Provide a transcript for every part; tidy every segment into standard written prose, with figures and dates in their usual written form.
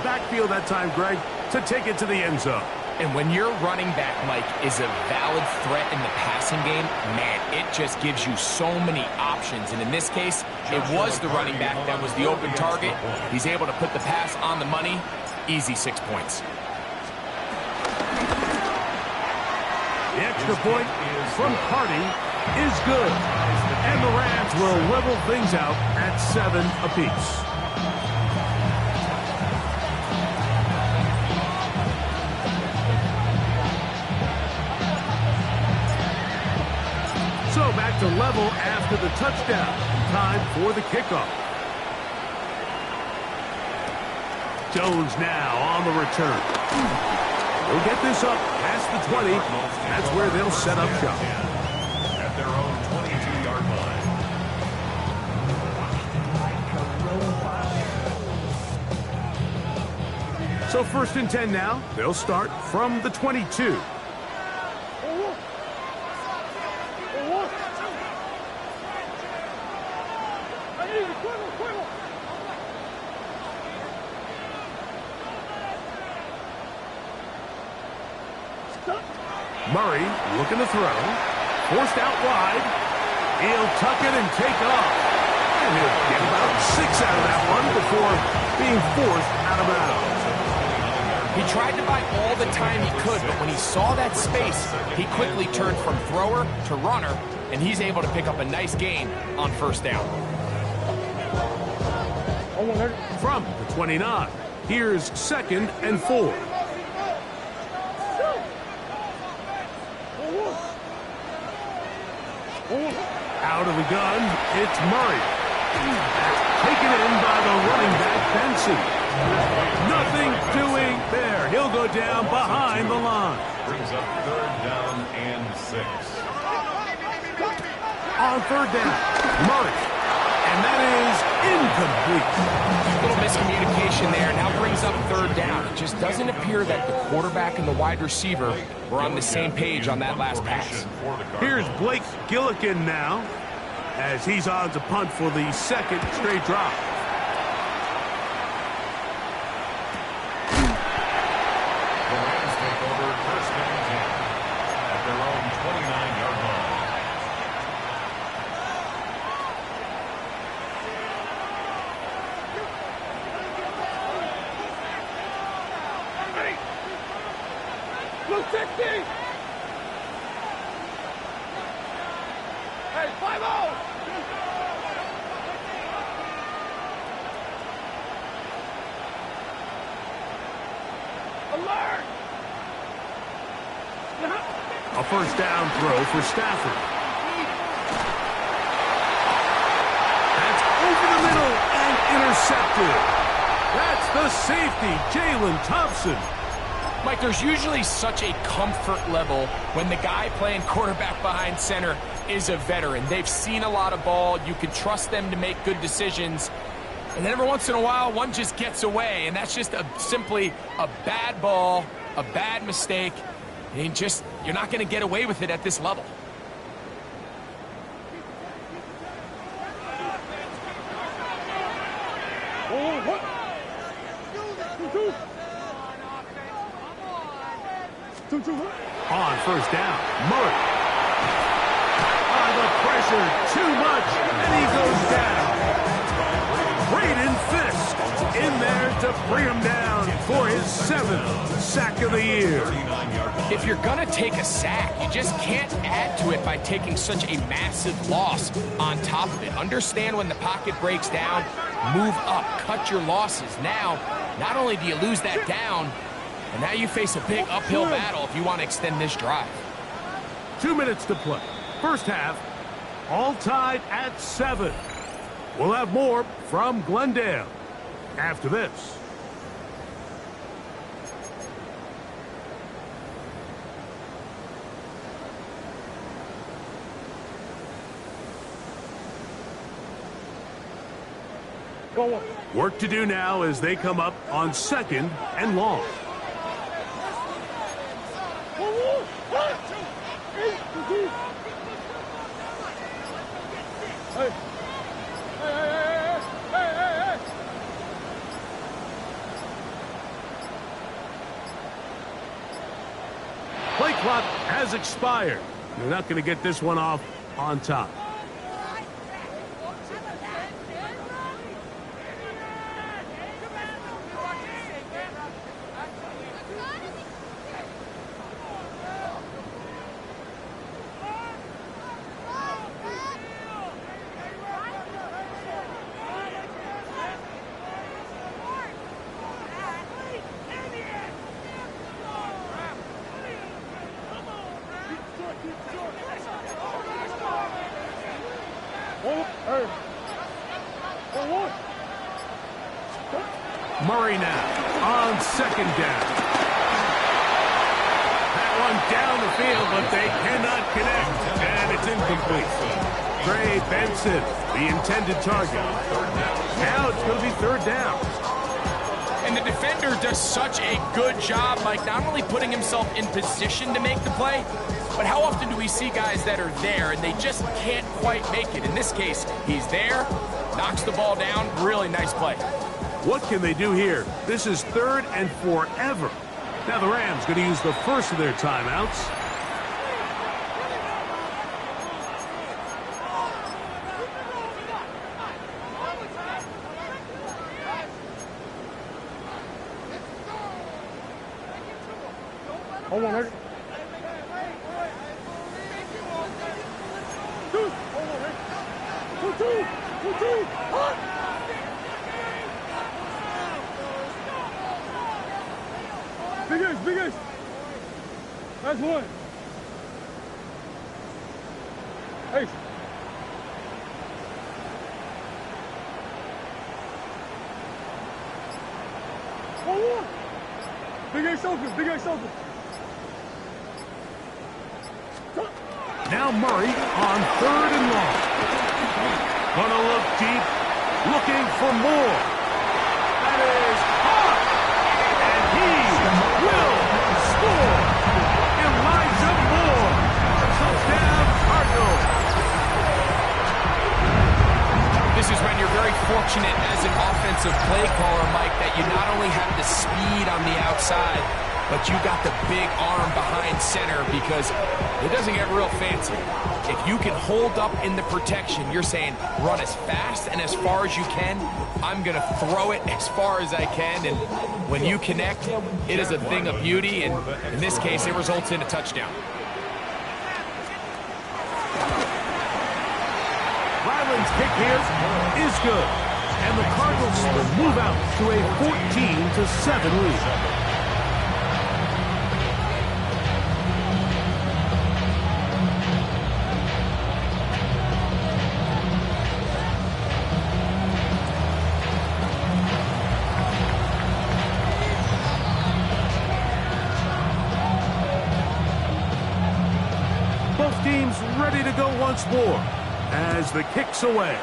backfield that time, Greg, to take it to the end zone. And when your running back, Mike, is a valid threat in the passing game, man, it just gives you so many options. And in this case, it was the running back that was the open target. He's able to put the pass on the money. Easy 6 points. The extra point from Carty is good. And the Rams will level things out at 7 apiece. So back to level after the touchdown. Time for the kickoff. Jones now on the return. They'll get this up past the 20. That's where they'll set up shop. At their own 22-yard line. So 1st and 10 now. They'll start from the 22. Murray looking to throw. Forced out wide. He'll tuck it and take off. And he'll get about 6 out of that one before being forced out of bounds. He tried to buy all the time he could, but when he saw that space, he quickly turned from thrower to runner, and he's able to pick up a nice gain on 1st down. From the 29, here's 2nd and 4. Out of the gun, it's Murray. That's taken in by the running back, Benson. Nothing doing there. He'll go down behind the line. Brings up 3rd down and 6. On 3rd down, Murray. And that is incomplete. A little miscommunication there. Now brings up 3rd down. It just doesn't appear that the quarterback and the wide receiver were on the same page on that last pass. Here's Blake Gillikin now, as he's on to punt for the 2nd straight drop. The Rams take over 1st and 10 at their own 29-yard line. Blue 60! Hey, 5-0! Alert! A 1st down throw for Stafford. That's over the middle and intercepted. That's the safety, Jalen Thompson. Mike, there's usually such a comfort level when the guy playing quarterback behind center is a veteran. They've seen a lot of ball. You can trust them to make good decisions. And then every once in a while, one just gets away, and that's just simply a bad ball, a bad mistake. And you're not going to get away with it at this level. On 1st down, Murray. The pressure, too much, and he goes down. Braden Fisk in there to bring him down for his 7th sack of the year. If you're going to take a sack, you just can't add to it by taking such a massive loss on top of it. Understand when the pocket breaks down, move up, cut your losses. Now, not only do you lose that down, and now you face a big uphill battle if you want to extend this drive. 2 minutes to play. 1st half, all tied at 7. We'll have more from Glendale after this. Work to do now as they come up on 2nd and long. Play clock has expired. You're not going to get this one off on top. Murray now on second down. That one down the field, but they cannot connect, and it's incomplete. Trey Benson, the intended target. Now it's going to be third down. And the defender does such a good job, Mike, not only putting himself in position to make the play, but how often do we see guys that are there and they just can't quite make it? In this case, he's there, knocks the ball down, really nice play. What can they do here? This is third and forever. Now the Rams going to use the first of their timeouts. Hold on, Hurts. Two. Big Ace. That's one. Ace. One. Big Ace open. Now Murray on third and long. Gonna look deep, looking for more. That is hot. And he will score. Elijah Moore. Touchdown, Cardinals. This is when you're very fortunate as an offensive play caller, Mike, that you not only have the speed on the outside, but you got the big arm behind center, because it doesn't get real fancy. If you can hold up in the protection, you're saying run as fast and as far as you can. I'm going to throw it as far as I can, and when you connect, it is a thing of beauty, and in this case, it results in a touchdown. Ryland's kick here is good, and the Cardinals will move out to a 14-7 lead. Both teams ready to go once more as the kick's away.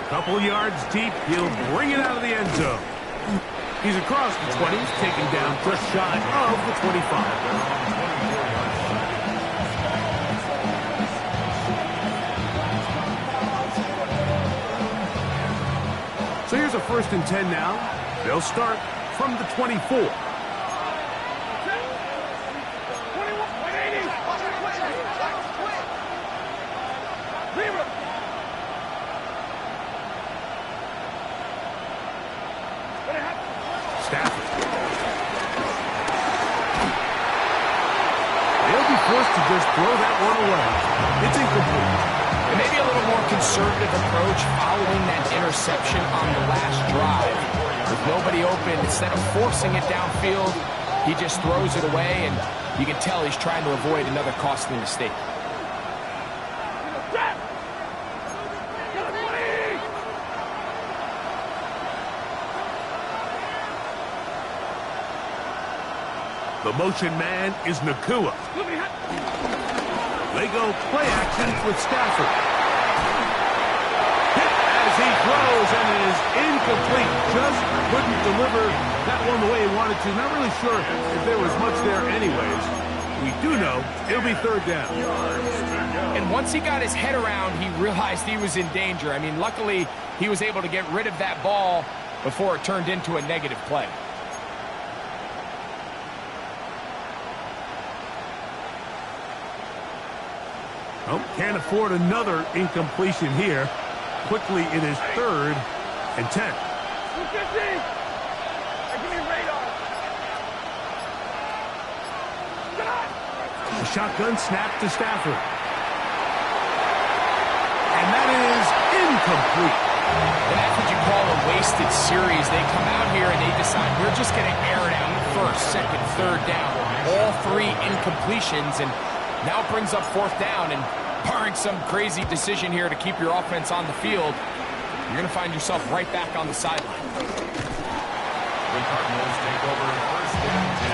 A couple yards deep, he'll bring it out of the end zone. He's across the 20s, taken down just shy of the 25. So here's a 1st and 10 now. They'll start from the 24. Stafford. They'll be forced to just throw that one away. It's incomplete. And maybe a little more conservative approach following that interception on the last drive. With nobody open, instead of forcing it downfield, he just throws it away, and you can tell he's trying to avoid another costly mistake. The motion man is Nakua. They go play action with Stafford. Hit as he throws, and it is incomplete. Just couldn't deliver that one the way he wanted to. Not really sure if there was much there anyways. We do know it'll be third down. And once he got his head around, he realized he was in danger. I mean, luckily, he was able to get rid of that ball before it turned into a negative play. Oh, can't afford another incompletion here. Quickly, it is 3rd and 10. 250. Give me radar. The shotgun snap to Stafford. And that is incomplete. And that's what you call a wasted series. They come out here and they decide we're just going to air it out 1st, 2nd, 3rd down. All 3 incompletions, and now it brings up 4th down. And barring some crazy decision here to keep your offense on the field, you're going to find yourself right back on the sideline. The Cardinals take over 1st and 10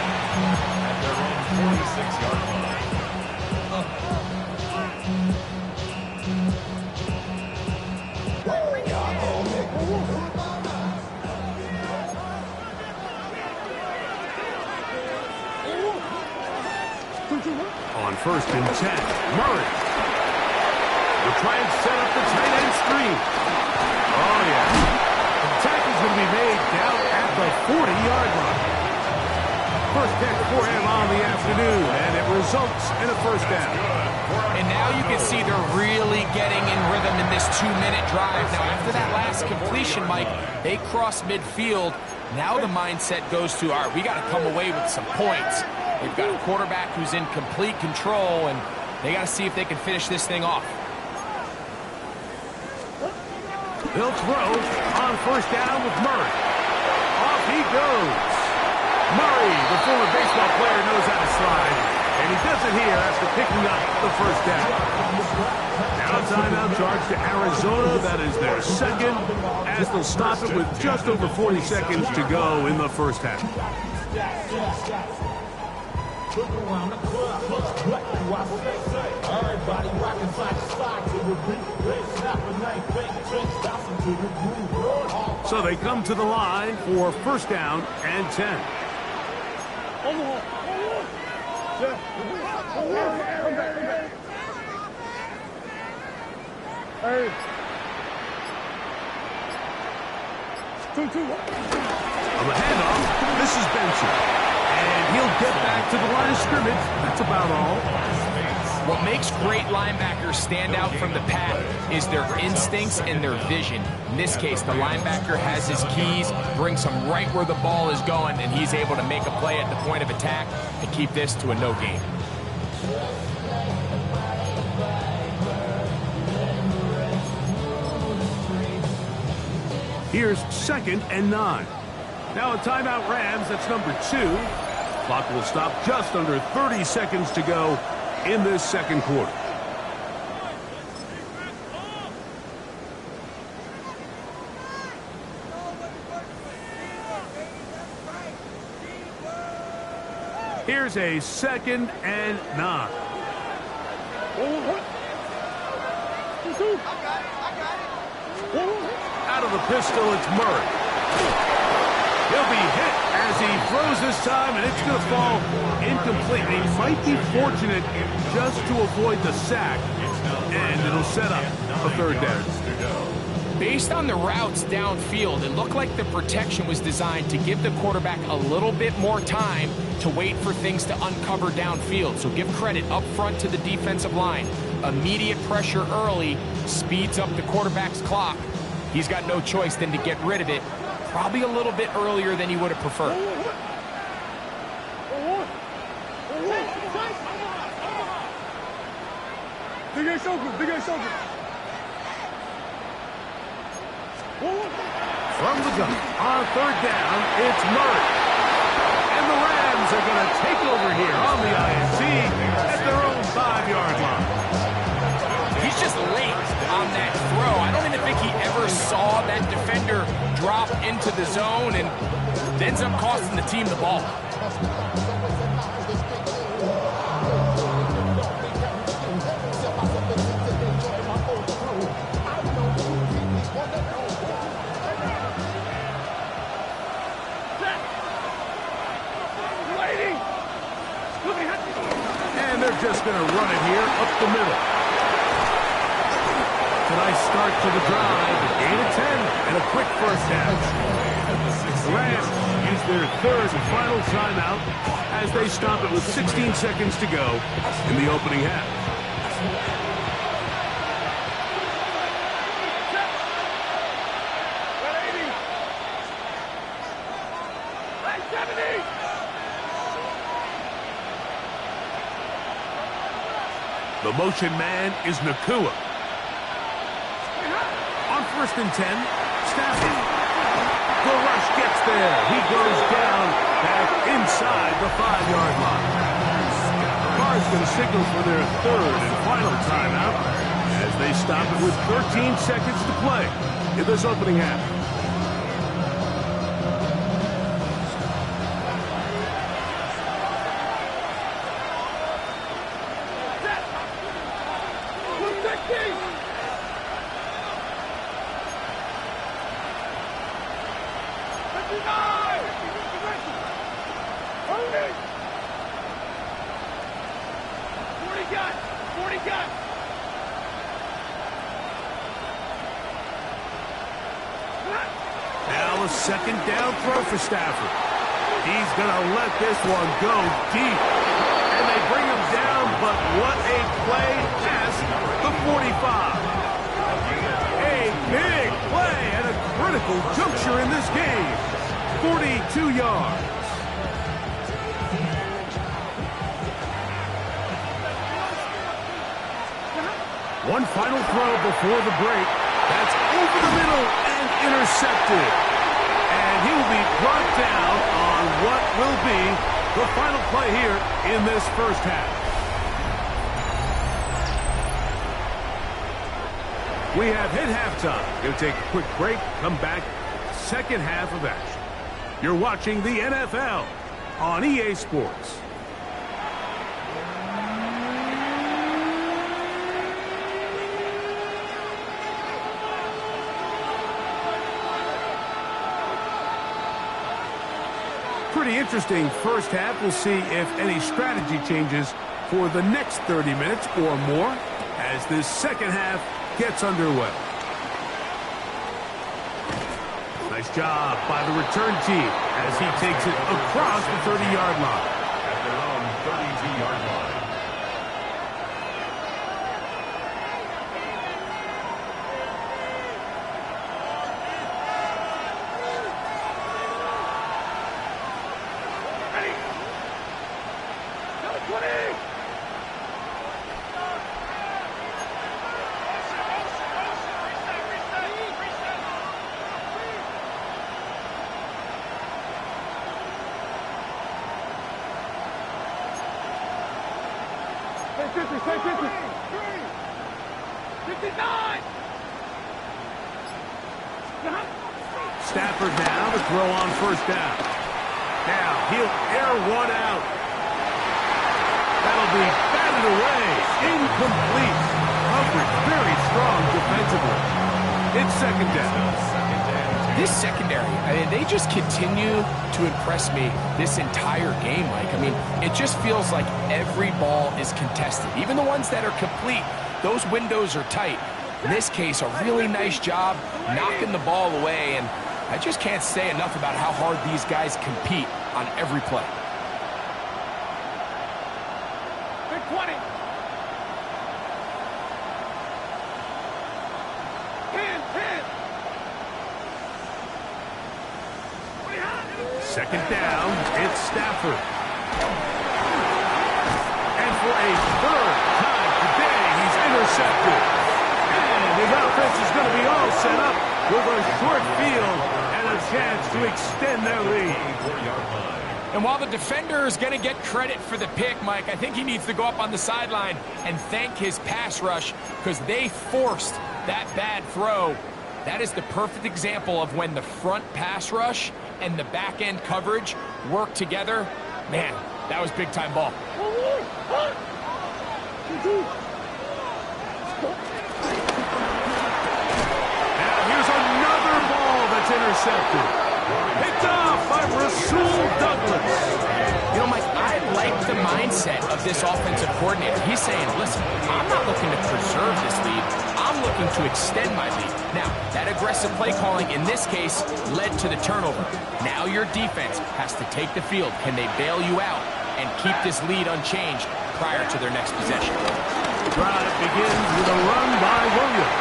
at their own 46-yard line. On 1st and 10, Murray. We'll try and set up the tight end screen. Oh, yeah. The attack is going to be made down at the 40-yard line. First catch for him on the afternoon, and it results in a 1st down. And now you can see they're really getting in rhythm in this 2-minute drive. Now, after that last completion, Mike, they cross midfield. Now the mindset goes to, all right, we got to come away with some points. They've got a quarterback who's in complete control, and they got to see if they can finish this thing off. They'll throw on 1st down with Murray. Off he goes. Murray, the former baseball player, knows how to slide, and he does it here after picking up the 1st down. Now timeout charge to Arizona. That is their 2nd, as they'll stop it with just over 40 seconds to go in the 1st half. So they come to the line for 1st down and 10. Hey. 2-2. On the handoff, this is Benson. And he'll get back to the line of scrimmage. That's about all. What makes great linebackers stand out from the pack is their instincts and their vision. In this case, the linebacker has his keys, brings him right where the ball is going, and he's able to make a play at the point of attack and keep this to a no gain. Here's 2nd and 9. Now a timeout Rams, that's number 2. Clock will stop just under 30 seconds to go in this 2nd quarter. Here's a 2nd and 9. Out of the pistol, it's Murray. He'll be hit as he throws this time, and it's going to fall incomplete. He might be fortunate just to avoid the sack, and it'll set up a 3rd down. Based on the routes downfield, it looked like the protection was designed to give the quarterback a little bit more time to wait for things to uncover downfield. So give credit up front to the defensive line. Immediate pressure early speeds up the quarterback's clock. He's got no choice than to get rid of it, probably a little bit earlier than he would have preferred. Big A's open. Big A's open. From the gun, on 3rd down, it's Murray. And the Rams are going to take over here on the INT at their own 5-yard line. He's just late on that throw. I don't even think he ever saw that defender drop into the zone, and it ends up costing the team the ball. And they're just going to run it here up the middle. Nice start to the drive, a gain of 10, and a quick 1st down. The Rams use their 3rd and final timeout as they stop it with 16 seconds to go in the opening half. The motion man is Nakua. On 1st and 10, Stafford. The rush gets there. He goes down back inside the 5-yard line. The Cards going to signal for their 3rd and final timeout as they stop it with 13 seconds to play in this opening half. Now a 2nd down throw for Stafford. He's going to let this one go deep. And they bring him down, but what a play past the 45. A big play at a critical juncture in this game. 42 yards. One final throw before the break. That's over the middle and intercepted. And he will be brought down on what will be the final play here in this first half. We have hit halftime. Going to take a quick break, come back, second half of action. You're watching the NFL on EA Sports. Pretty interesting first half. We'll see if any strategy changes for the next 30 minutes or more as this second half gets underway. Nice job by the return team as he takes it across the 30-yard line. At their own 32-yard line. Stafford now to throw on 1st down. Now he'll air one out. That'll be batted away. Incomplete. Coverage very strong defensively. It's 2nd down. This secondary, I mean, they just continue to impress me this entire game, Mike. I mean, it just feels like every ball is contested. Even the ones that are complete, those windows are tight. In this case, a really nice job knocking the ball away, and I just can't say enough about how hard these guys compete on every play. Big 20. 10. 2nd down, it's Stafford. And for a 3rd time today, he's intercepted. And his offense is going to be all set up with a short field and a chance to extend their lead. And while the defender is going to get credit for the pick, Mike, I think he needs to go up on the sideline and thank his pass rush because they forced that bad throw. That is the perfect example of when the front pass rush and the back end coverage work together. Man, that was big time ball. Now here's another ball that's intercepted. Picked off by Rasul Douglas. You know, Mike, I like the mindset of this offensive coordinator. He's saying, listen, I'm not looking to preserve this lead. I'm looking to extend my lead. Now, that aggressive play calling in this case led to the turnover. Now your defense has to take the field. Can they bail you out and keep this lead unchanged prior to their next possession? The drive begins with a run by Williams.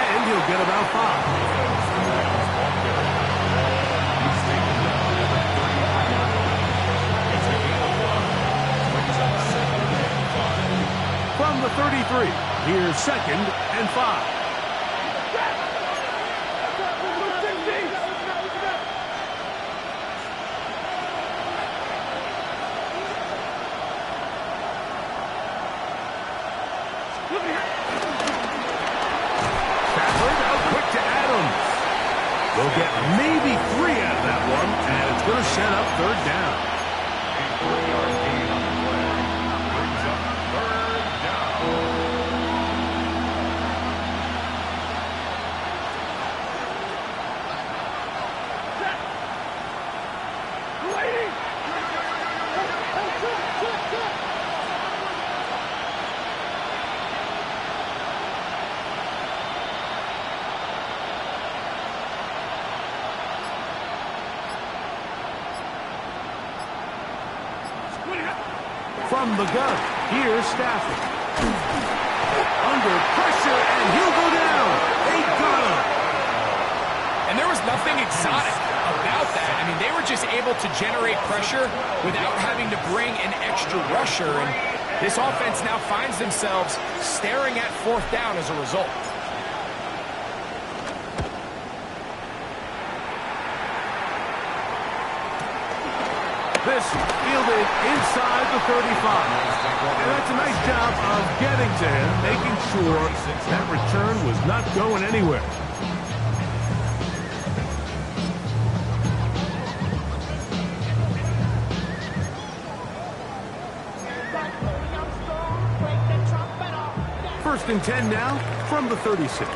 And he'll get about 5. From the Here's 2nd and 5. Stafford out quick to Adams. They'll get maybe 3 out of that one, and it's going to set up 3rd down. A 3-yard gain on the play brings up 3rd down. From the gun, here's Stafford. Under pressure, and he'll go down. They got him. And there was nothing exotic about that. I mean, they were just able to generate pressure without having to bring an extra rusher. And this offense now finds themselves staring at 4th down as a result. This fielded inside the 35. And that's a nice job of getting to him, making sure that return was not going anywhere. First and 10 now from the 36.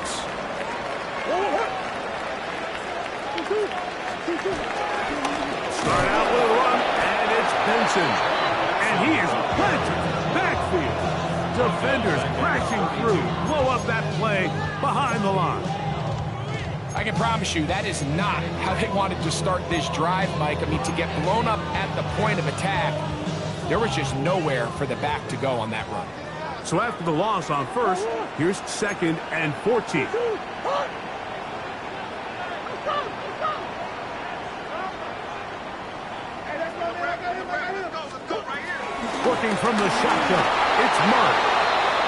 Start out with a run, and it's Benson. And he is planted backfield. Defenders crashing through, blow up that play behind the line. I can promise you that is not how they wanted to start this drive, Mike. I mean, to get blown up at the point of attack, there was just nowhere for the back to go on that run. So after the loss on 1st, here's 2nd and 14. Working from the shotgun, it's Murray.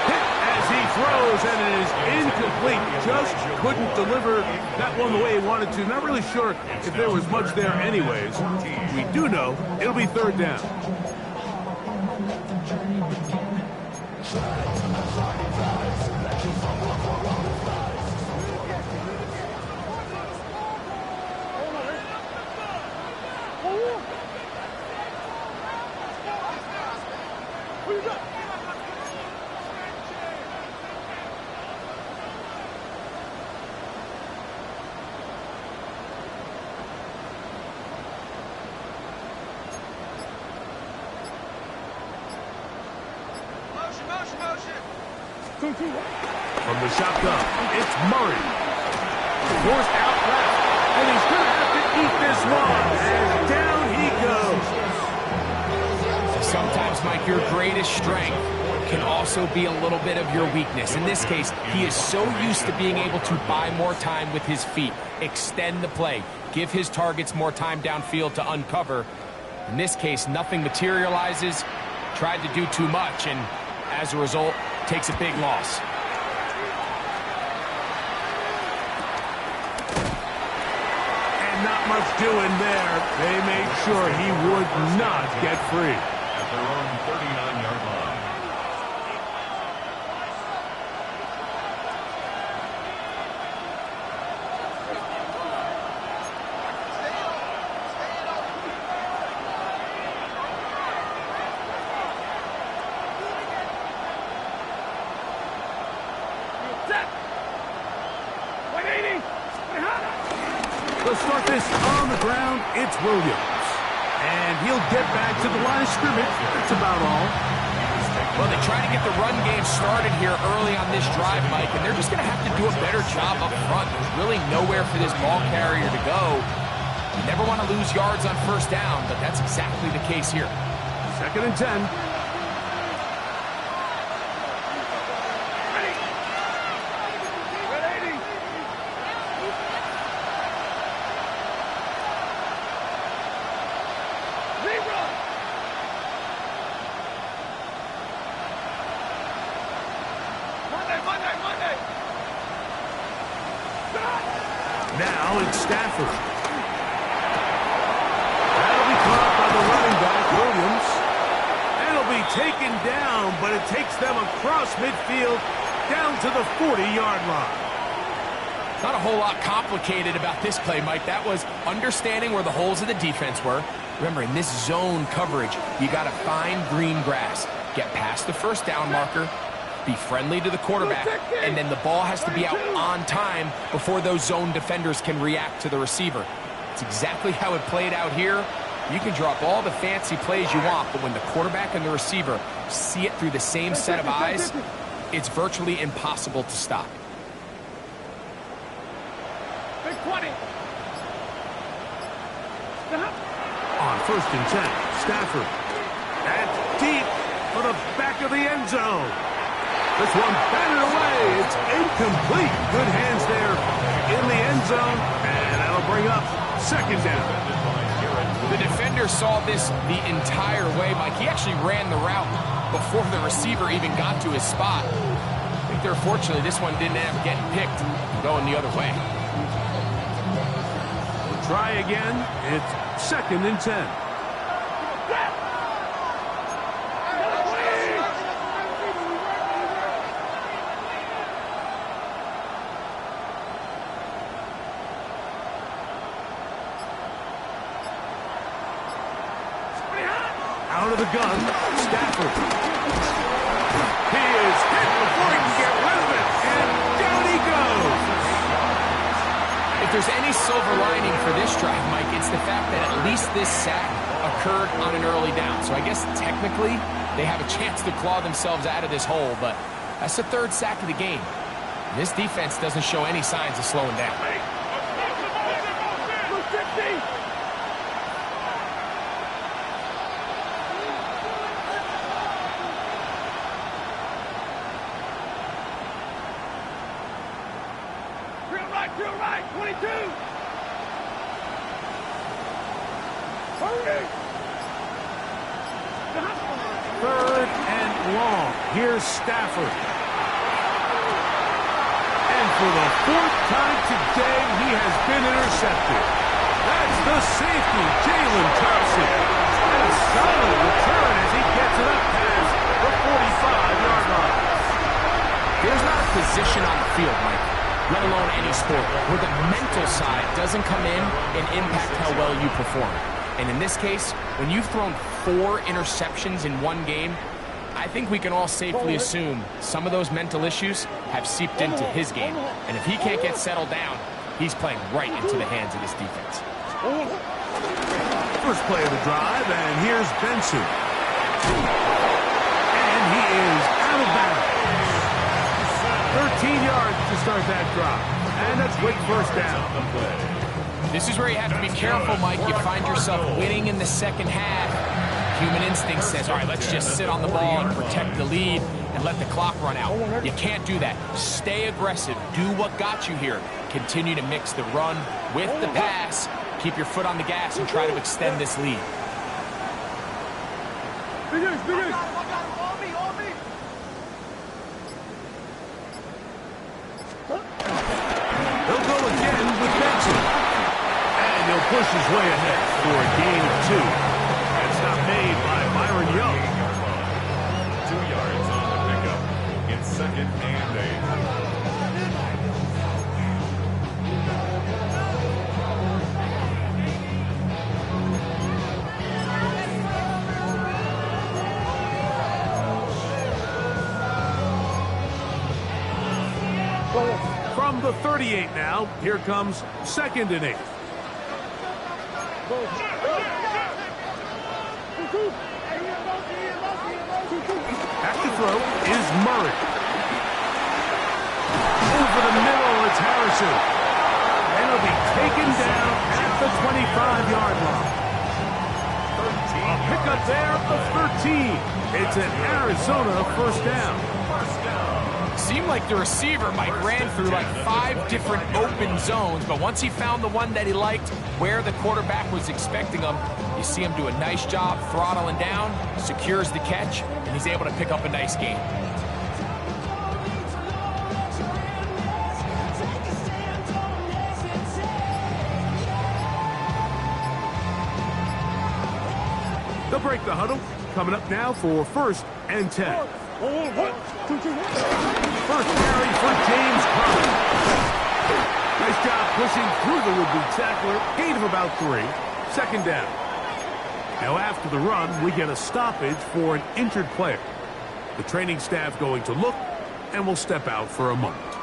Hit as he throws, and it is incomplete. Just couldn't deliver that one the way he wanted to. Not really sure if there was much there anyways. We do know it'll be 3rd down. From the shotgun, it's Murray. Forced out left, and he's going to have to eat this one, and down he goes. Sometimes, Mike, your greatest strength can also be a little bit of your weakness. In this case, he is so used to being able to buy more time with his feet, extend the play, give his targets more time downfield to uncover. In this case, nothing materializes, tried to do too much, and as a result, takes a big loss. And not much doing there. They made sure he would not get free. At their own 39-yard line. They'll start this on the ground. It's Williams. And he'll get back to the line of scrimmage. That's about all. Well, they try to get the run game started here early on this drive, Mike, and they're just going to have to do a better job up front. There's really nowhere for this ball carrier to go. You never want to lose yards on 1st down, but that's exactly the case here. 2nd and 10. Now it's Stafford. That'll be caught by the running back, Williams. And it'll be taken down, but it takes them across midfield down to the 40-yard line. Not a whole lot complicated about this play, Mike. That was understanding where the holes of the defense were. Remember, in this zone coverage, you got to find green grass. Get past the first down marker, be friendly to the quarterback, and then the ball has to be out on time before those zone defenders can react to the receiver. It's exactly how it played out here. You can drop all the fancy plays you want, but when the quarterback and the receiver see it through the same set of eyes, it's virtually impossible to stop. Big 20. On 1st and 10, Stafford. That's deep for the back of the end zone. This one batted away. It's incomplete. Good hands there in the end zone, and that'll bring up 2nd down. The defender saw this the entire way, Mike. He actually ran the route before the receiver even got to his spot. I think they're fortunately this one didn't end up getting picked going the other way. We'll try again. It's 2nd and 10. Out of the gun, Stafford. He is hit before he can get rid of it, and down he goes. If there's any silver lining for this drive, Mike, it's the fact that at least this sack occurred on an early down. So I guess technically they have a chance to claw themselves out of this hole, but that's the 3rd sack of the game. And this defense doesn't show any signs of slowing down. Drill right, 22. 30. Third and long. Here's Stafford. And for the 4th time today, he has been intercepted. That's the safety, Jalen Thompson. And a solid return as he gets it up past the 45-yard line. There's not a position on the field, Mike, let alone any sport, where the mental side doesn't come in and impact how well you perform. And in this case, when you've thrown 4 interceptions in one game, I think we can all safely assume some of those mental issues have seeped into his game. And if he can't get settled down, he's playing right into the hands of this defense. First play of the drive, and here's Benson. And he is out of bounds. 13 yards to start that drive. And a quick 1st down. This is where you have to be careful, Mike. You find yourself winning in the 2nd half. Human instinct says, all right, let's just sit on the ball and protect the lead and let the clock run out. You can't do that. Stay aggressive. Do what got you here. Continue to mix the run with the pass. Keep your foot on the gas and try to extend this lead. He'll go again with Benson. And he'll push his way ahead for a gain of 2. That's not made by Byron Young. 2 yards on the pickup. It's 2nd and 8. From the 38 now, here comes 2nd and 8. Back to throw is Murray. Over the middle, it's Harrison. And he'll be taken down at the 25-yard line. A pickup there of 13. It's an Arizona 1st down. Seemed like the receiver, Mike, ran through like 5 different open zones, but once he found the one that he liked, where the quarterback was expecting him, you see him do a nice job throttling down, secures the catch, and he's able to pick up a nice gain. They'll break the huddle. Coming up now for 1st and 10. First carry for James Conner. Nice job pushing through the would-be tackler. Gain of about 3. 2nd down. Now after the run, we get a stoppage for an injured player. The training staff going to look, and will step out for a moment.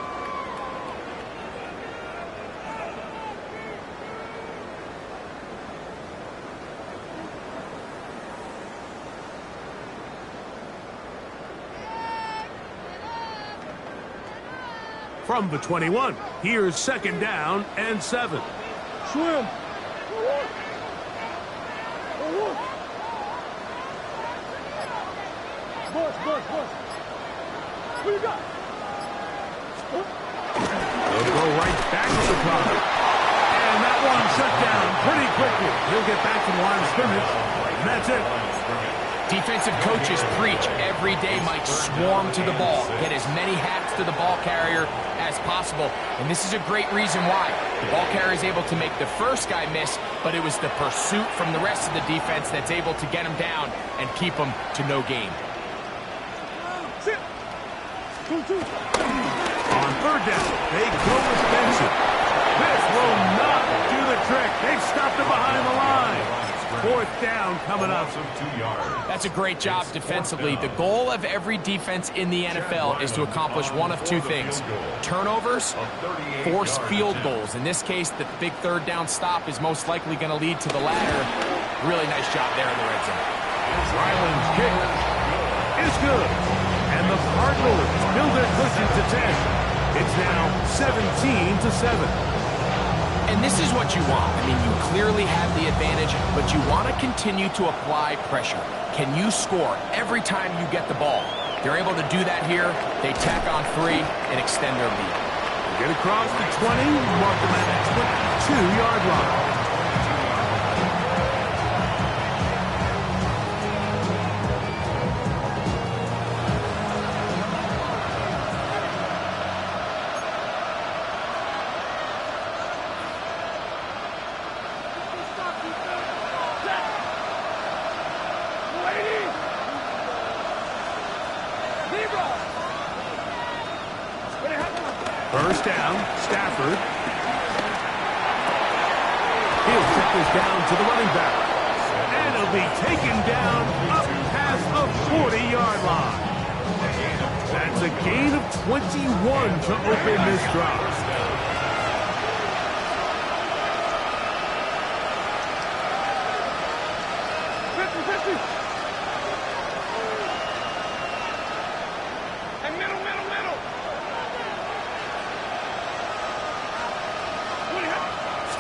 From the 21, here's 2nd down and 7. Swim. Boss. What you got? They'll go right back to the pocket. And that one shut down pretty quickly. He'll get back to the line of scrimmage. And that's it. Defensive coaches preach every day, Mike, swarm to the ball. Get as many hats to the ball carrier as possible. And this is a great reason why. The ball carrier is able to make the first guy miss, but it was the pursuit from the rest of the defense that's able to get him down and keep him to no gain. On 3rd down, they go with Benson. This will not do the trick. They've stopped it behind the line. 4th down coming up. That's a great job defensively. The goal of every defense in the NFL is to accomplish one of 2 things. Turnovers, force field goals. In this case, the big 3rd down stop is most likely going to lead to the latter. Really nice job there in the red zone. Ryland's kick is good. And the Cardinals build their cushion to 10. It's now 17-7. And this is what you want. I mean, you clearly have the advantage, but you want to continue to apply pressure. Can you score every time you get the ball? They're able to do that here. They tack on 3 and extend their lead. Get across the 20, mark them at the 22-yard line. First down, Stafford. He'll check this down to the running back. And it'll be taken down up past the 40-yard line. That's a gain of 21 to open this drive.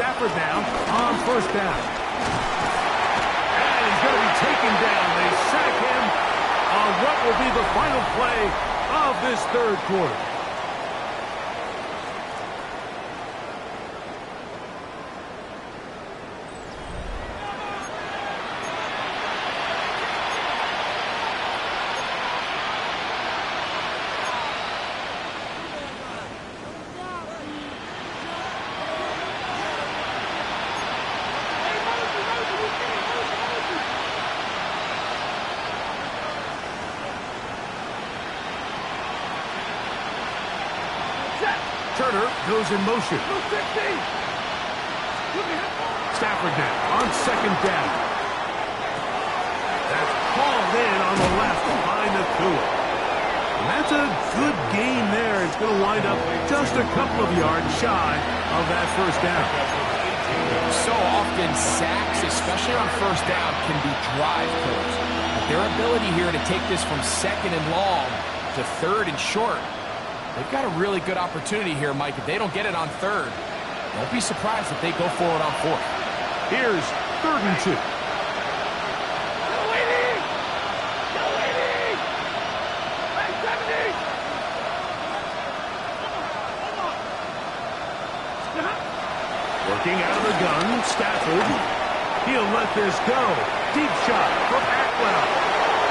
Stafford now on 1st down. And he's going to be taken down. They sack him on what will be the final play of this 3rd quarter. Turner goes in motion. Stafford now on 2nd down. That's called in on the left behind the cooler. And that's a good gain there. It's going to wind up just a couple of yards shy of that 1st down. So often sacks, especially on 1st down, can be drive killers. But their ability here to take this from 2nd and long to 3rd and short, they've got a really good opportunity here, Mike. If they don't get it on 3rd, don't be surprised if they go for it on 4th. Here's 3rd and 2. Working out of the gun, Stafford. He'll let this go. Deep shot from Atwell.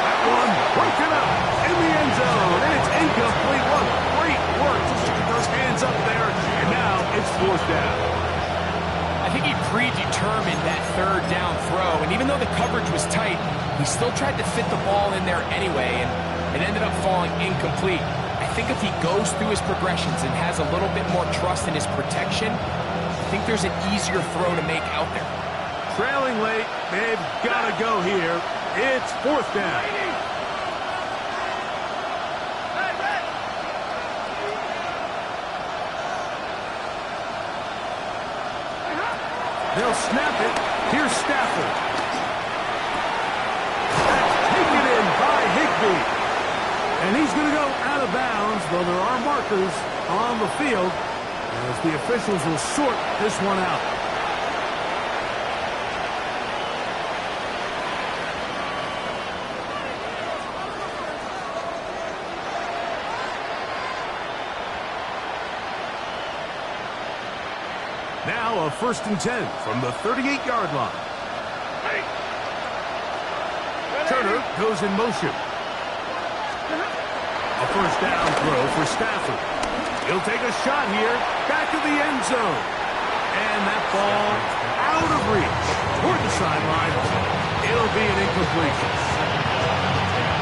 That one broken up in the end zone, and it's incomplete. What great work to keep those hands up there, and now it's 4th down. I I think he predetermined that third down throw, and even though the coverage was tight, he still tried to fit the ball in there anyway, and it ended up falling incomplete. I think if he goes through his progressions and has a little bit more trust in his protection, I think there's an easier throw to make out there. Trailing late, they've got to go here. It's fourth down. They'll snap it. Here's Stafford. That's taken in by Higbee. And he's going to go out of bounds, though there are markers on the field, as the officials will sort this one out. Now a 1st and 10 from the 38-yard line. Turner goes in motion. A 1st down throw for Stafford. He'll take a shot here, back of the end zone. And that ball out of reach toward the sideline. It'll be an incompletion.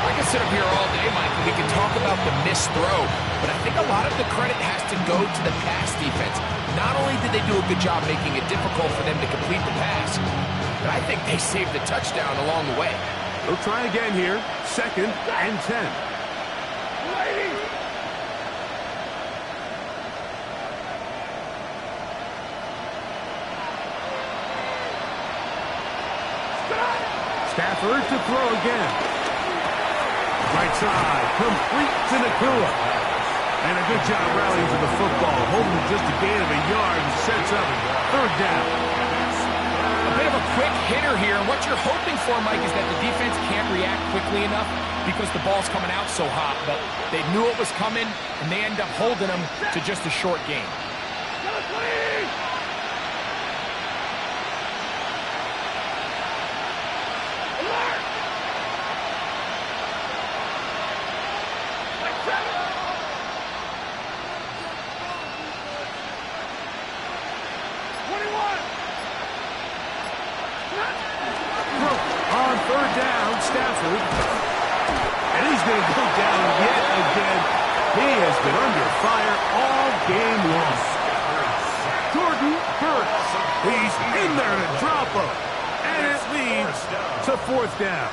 I can sit up here all day, Mike, and we can talk about the missed throw, but I think a lot of the credit has to go to the pass defense. Not only did they do a good job making it difficult for them to complete the pass, but I think they saved the touchdown along the way. They'll try again here, 2nd and 10. Stafford to throw again. Right side, complete to Nakua. And a good job rallying to the football, holding just a gain of a yard and sets up 3rd down. A bit of a quick hitter here, and what you're hoping for, Mike, is that the defense can't react quickly enough because the ball's coming out so hot, but they knew it was coming, and they end up holding them to just a short gain. Stafford, and he's going to go down yet again. He has been under fire all game long. Jordan Hurts, he's in there to drop him, and it leads to 4th down.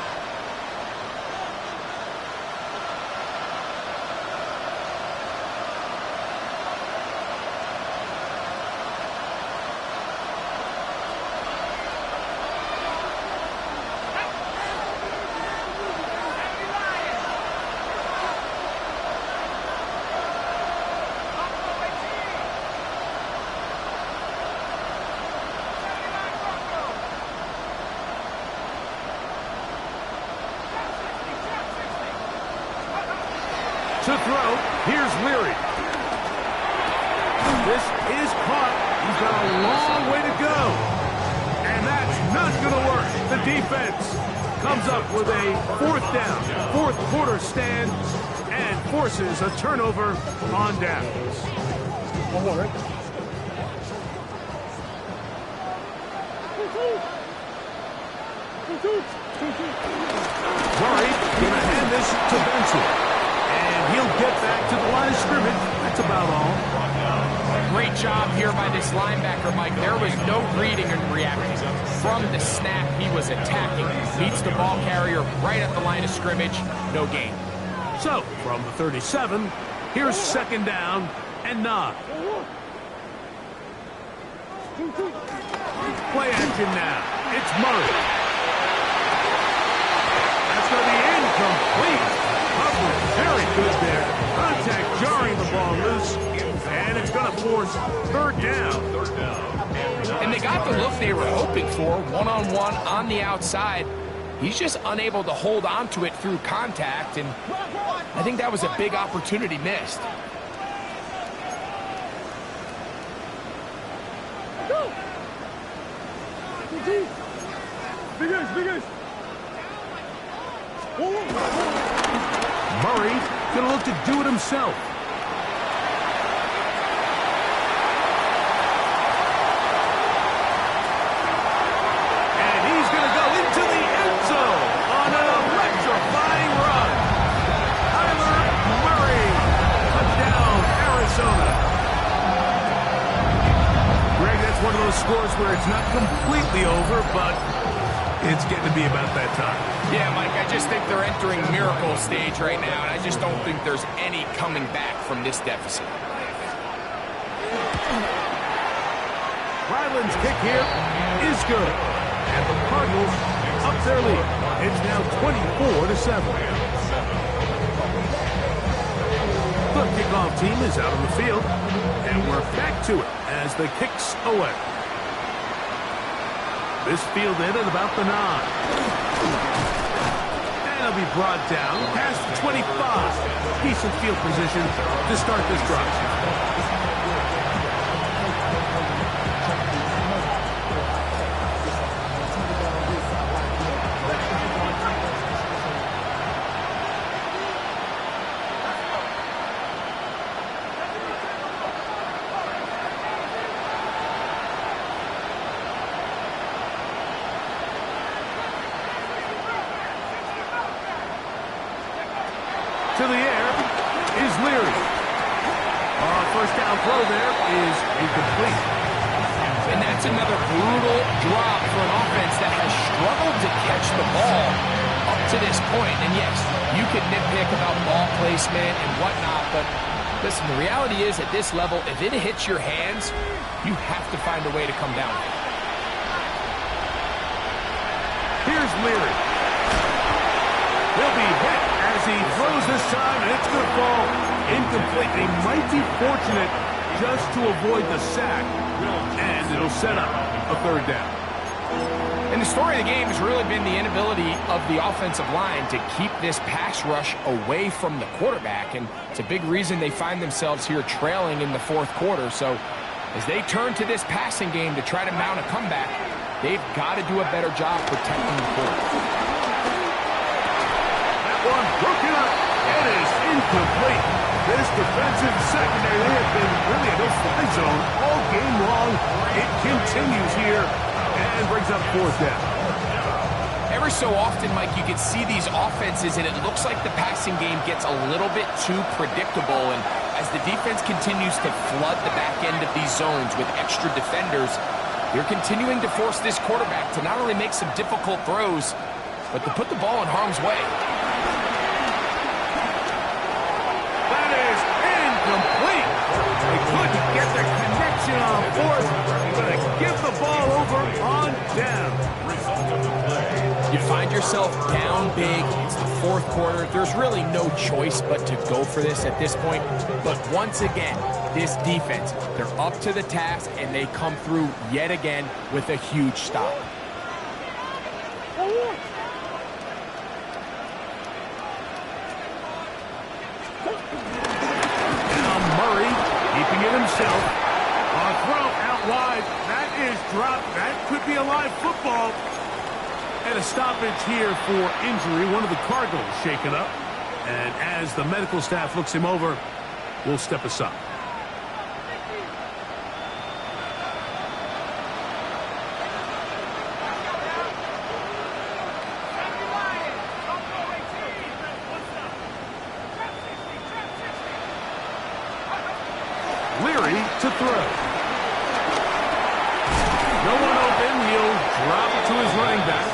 To throw, here's Leary. This is caught. He's got a long way to go. And that's not going to work. The defense comes up with a 4th down, 4th quarter stand, and forces a turnover on downs. Murray going to hand this to Benson. And he'll get back to the line of scrimmage. That's about all. Great job here by this linebacker, Mike. There was no reading and reacting. From the snap, he was attacking. Meets the ball carrier right at the line of scrimmage. No gain. So, from the 37, here's 2nd down and 9. Play action now. It's Murray. That's going to be incomplete. Very good there. Contact jarring the ball loose. And it's going to force 3rd down. And they got the look they were hoping for, one-on-one on the outside. He's just unable to hold on to it through contact, and I think that was a big opportunity missed. Murray going to look to do it himself. completely over, but it's getting to be about that time. Yeah, Mike, I just think they're entering miracle stage right now, and I just don't think there's any coming back from this deficit. Ryland's kick here is good. And the Cardinals up their lead. It's now 24-7. The kickoff team is out on the field, and we're back to it as the kick's away. This fielded at about the 9. And it'll be brought down past the 25. Decent field position to start this drive. To the air is Leary. First down throw there is incomplete. And that's another brutal drop for an offense that has struggled to catch the ball up to this point. And yes, you can nitpick about ball placement and whatnot, but listen, the reality is at this level, if it hits your hands, you have to find a way to come down. Here's Leary. He'll be hit as he throws this time, and it's going to fall incomplete. They might be fortunate just to avoid the sack, and it'll set up a third down. And the story of the game has really been the inability of the offensive line to keep this pass rush away from the quarterback, and it's a big reason they find themselves here trailing in the fourth quarter. So as they turn to this passing game to try to mount a comeback, they've got to do a better job protecting the quarterback. One broken up. It is incomplete. This defensive secondary, they have been really a no-fly zone all game long. It continues here and brings up fourth down. Every so often, Mike, you can see these offenses, and it looks like the passing game gets a little bit too predictable. And as the defense continues to flood the back end of these zones with extra defenders, they're continuing to force this quarterback to not only make some difficult throws, but to put the ball in harm's way. Complete. They couldn't get the connection on fourth. Going to give the ball over on down. You find yourself down big. It's the fourth quarter. There's really no choice but to go for this at this point. But once again, this defense, they're up to the task, and they come through yet again with a huge stop. Keeping it himself. A throw out wide. That is dropped. That could be a live football. And a stoppage here for injury. One of the Cardinals shaken up. And as the medical staff looks him over, we'll step aside. Leary to throw. No one open. He'll drop it to his running back.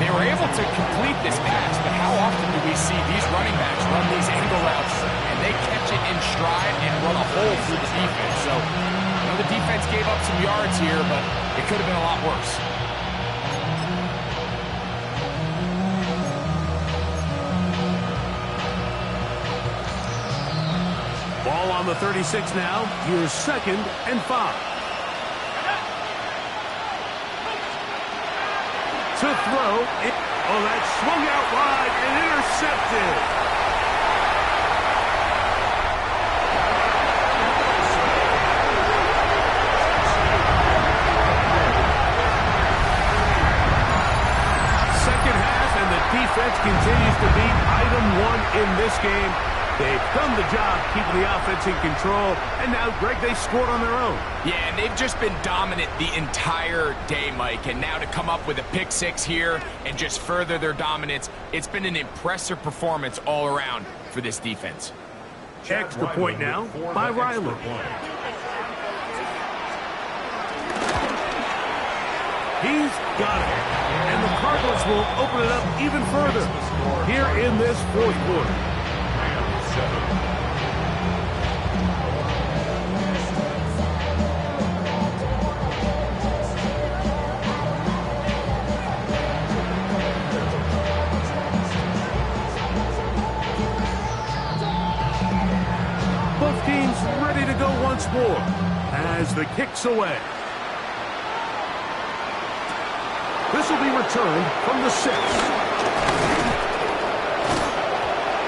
They were able to complete this pass, but how often do we see these running backs run these angle routes and they catch it in stride and run a hole through the defense? So, you know, the defense gave up some yards here, but it could have been a lot worse. Ball on the 36 now. Here's 2nd and 5. To throw. That swung out wide and intercepted. Second half, and the defense continues to be item 1 in this game. They've done the job keeping the offense in control, and now, Greg, they scored on their own. Yeah, and they've just been dominant the entire day, Mike, and now to come up with a pick 6 here and just further their dominance, it's been an impressive performance all around for this defense. Extra point now by Riley. He's got it. And the Cardinals will open it up even further here in this fourth quarter. Both teams ready to go once more as the kick's away. This will be returned from the 6.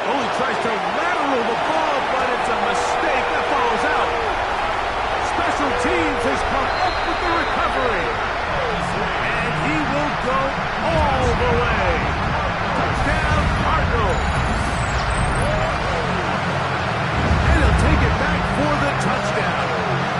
Oh, he tries to lateral the ball, but it's a mistake. That ball is out. Special teams has come up with the recovery. And he will go all the way. Touchdown, Cardinals. And he'll take it back for the touchdown.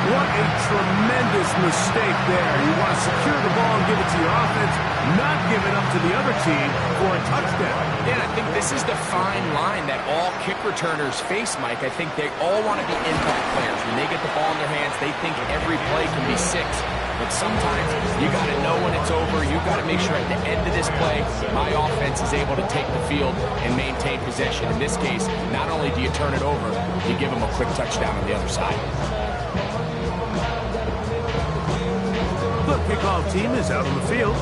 What a tremendous mistake there. You want to secure the ball and give it to your offense, not give it up to the other team for a touchdown. Yeah, I think this is the fine line that all kick returners face, Mike. I think they all want to be impact players. When they get the ball in their hands, they think every play can be 6. But sometimes you got to know when it's over. You got to make sure at the end of this play, my offense is able to take the field and maintain possession. In this case, not only do you turn it over, you give them a quick touchdown on the other side. The kickoff team is out on the field,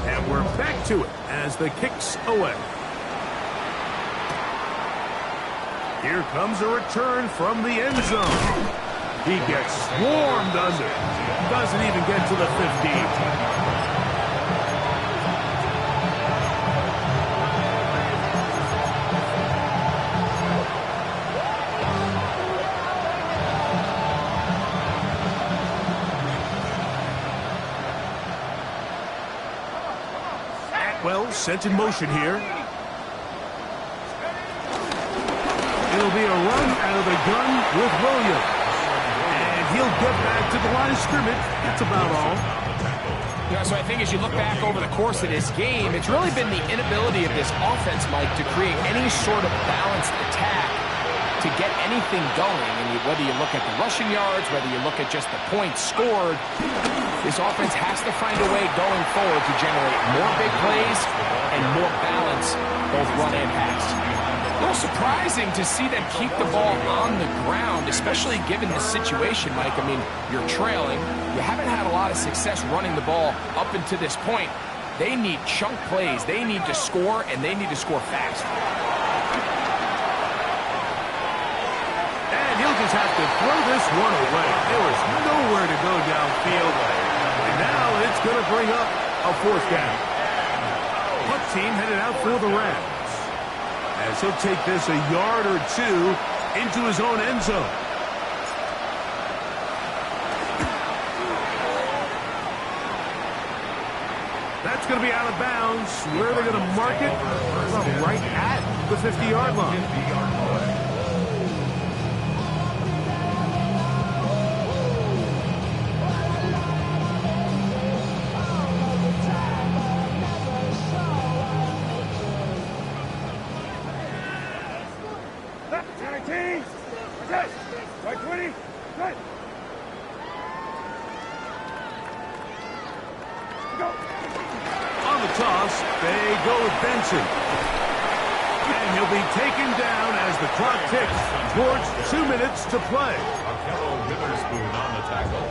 and we're back to it as the kick's away. Here comes a return from the end zone. He gets swarmed under. Doesn't even get to the 15. Well, sent in motion here. It'll be a run out of the gun with Williams. And he'll get back to the line of scrimmage. That's about all. Yeah, so I think as you look back over the course of this game, it's really been the inability of this offense, Mike, to create any sort of balanced attack to get anything going. And whether you look at the rushing yards, whether you look at just the points scored, this offense has to find a way going forward to generate more big plays and more balance, both run and pass. A little surprising to see them keep the ball on the ground, especially given the situation, Mike. I mean, you're trailing. You haven't had a lot of success running the ball up until this point. They need chunk plays. They need to score, and they need to score fast. And he'll just have to throw this one away. There was nowhere to go downfield. And now it's going to bring up a fourth down. Punt team headed out for the Rams, as he'll take this a yard or two into his own end zone. That's going to be out of bounds. Where are they going to mark it? Well, right at the 50-yard line. On the toss, they go with Benson. And he'll be taken down as the clock ticks towards 2 minutes to play. On the tackle.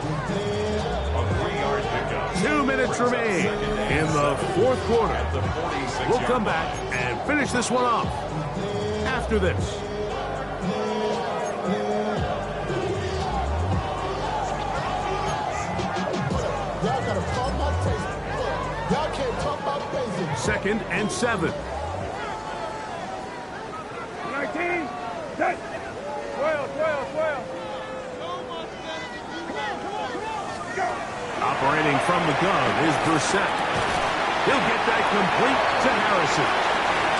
A 3-yard pickup. 2 minutes remain in the fourth quarter. We'll come back and finish this one off after this. Y'all gotta talk about taste. Y'all can't talk about basic. 2nd and 7. 19, 10, 12, 12, 12. Operating from the gun is Brissett. He'll get that complete to Harrison.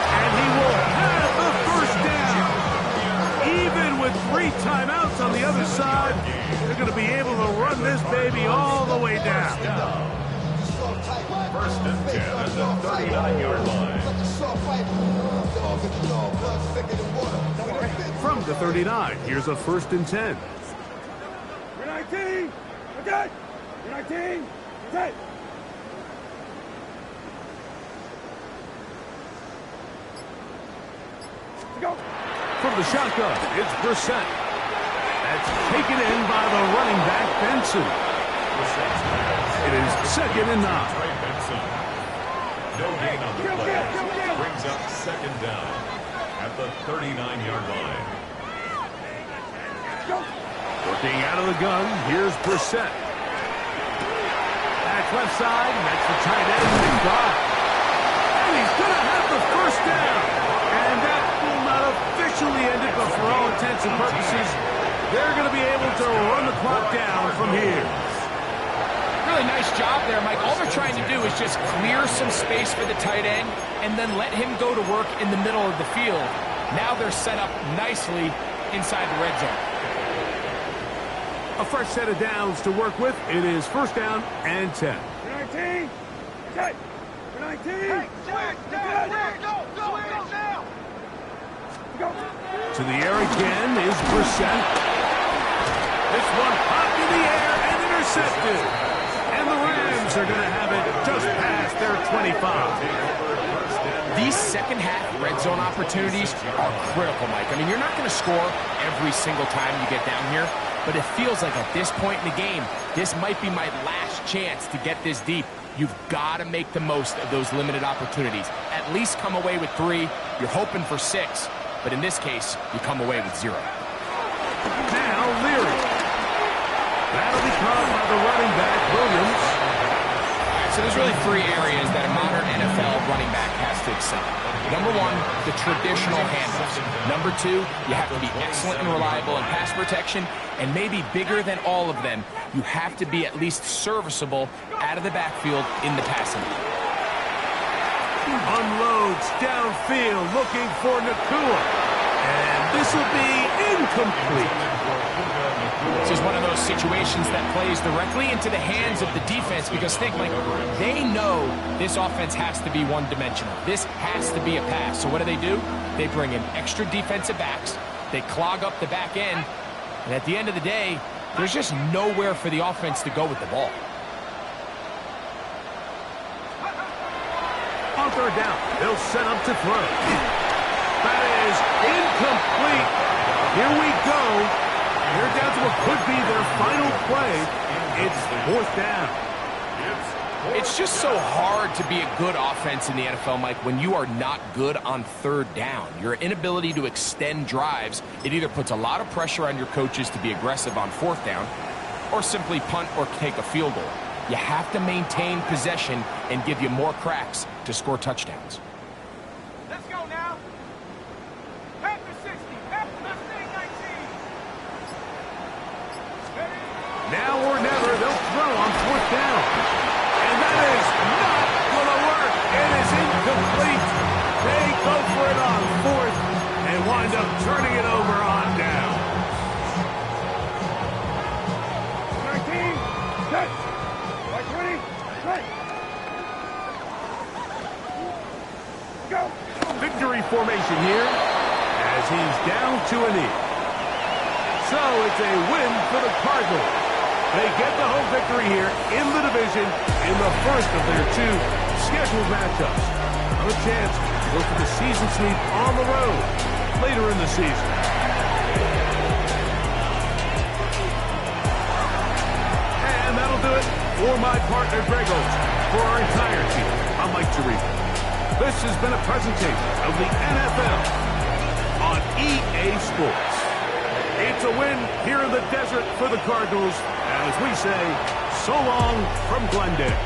And he will have the first down. Even with 3 timeouts on the other side, they're going to be able to run this baby all the way down. 1st and 10 at the 39-yard line. From the 39, here's a 1st and 10. You're 19, okay? You're 19, okay? From the shotgun, it's Brissett. That's taken in by the running back, Benson. It is 2nd and 9. No gain on the play. Brings up 2nd down at the 39-yard line. Working out of the gun, here's Brissett. Back left side, that's the tight end, Grock. And he's going to have the first down. And that will not officially end it, but for all intents and purposes, they're going to be able to run the clock down from here. Really nice job there, Mike. All they're trying to do is just clear some space for the tight end and then let him go to work in the middle of the field. Now they're set up nicely inside the red zone. A fresh set of downs to work with. It is 1st down and 10. 19. Set. 19. Hey, go. To the air again is Brissett. This one popped in the air and intercepted. And the Rams are going to have it just past their 25. These second-half red zone opportunities are critical, Mike. I mean, you're not going to score every single time you get down here, but it feels like at this point in the game, this might be my last chance to get this deep. You've got to make the most of those limited opportunities. At least come away with 3. You're hoping for 6, but in this case, you come away with 0. Now Leary. That'll be caught by the running back, Williams. So there's really 3 areas that a modern NFL running back has to excel. Number 1, the traditional handoffs. Number 2, you have to be excellent and reliable in pass protection. And maybe bigger than all of them, you have to be at least serviceable out of the backfield in the passing game. Unloads downfield looking for Nakua. And this will be incomplete. This is one of those situations that plays directly into the hands of the defense because think, like, they know this offense has to be one-dimensional. This has to be a pass. So what do? They bring in extra defensive backs. They clog up the back end. And at the end of the day, there's just nowhere for the offense to go with the ball. On 3rd down, they'll set up to throw. That is incomplete. Here we go. They're down to what could be their final play. It's 4th down. It's just so hard to be a good offense in the NFL, Mike, when you are not good on 3rd down. Your inability to extend drives, it either puts a lot of pressure on your coaches to be aggressive on 4th down or simply punt or take a field goal. You have to maintain possession and give you more cracks to score touchdowns. Let's go now. After 60. After 19. Now or never, they'll throw on 4th down. And that is not going to work. It is incomplete. They go for it on 4th and wind up turning it over on down. 19. Set. 20. Right. Go. Victory formation here as he's down to a knee. So it's a win for the Cardinals. They get the home victory here in the division in the first of their 2 scheduled matchups. No chance to go for the season sweep on the road later in the season. And that'll do it for my partner, Greg Olson. For our entire team, I'm Mike Tirico. This has been a presentation of the NFL on EA Sports. It's a win here in the desert for the Cardinals, as we say, so long from Glendale.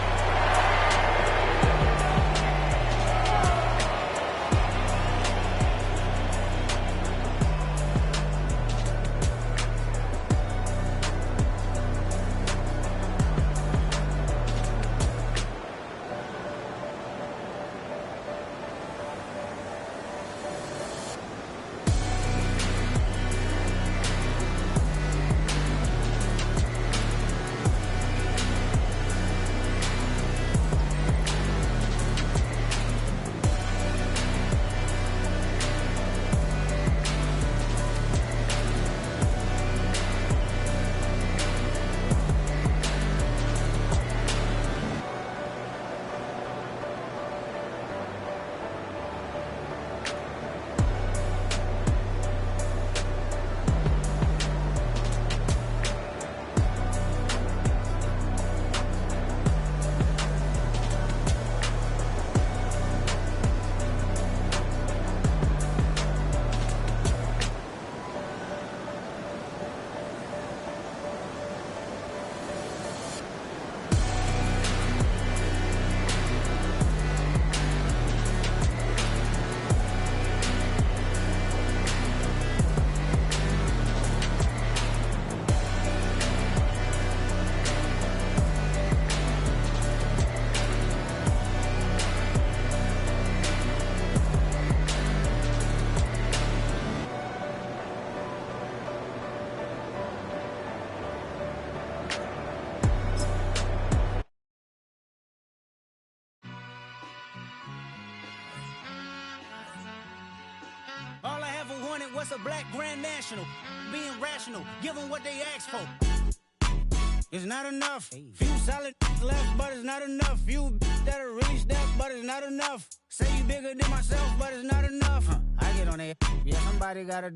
What's a black grand national? Being rational, give them what they ask for. It's not enough. Few solid left, but it's not enough. Few that'll reach that, but it's not enough. Say you bigger than myself, but it's not enough. I get on that. Yeah, somebody gotta do.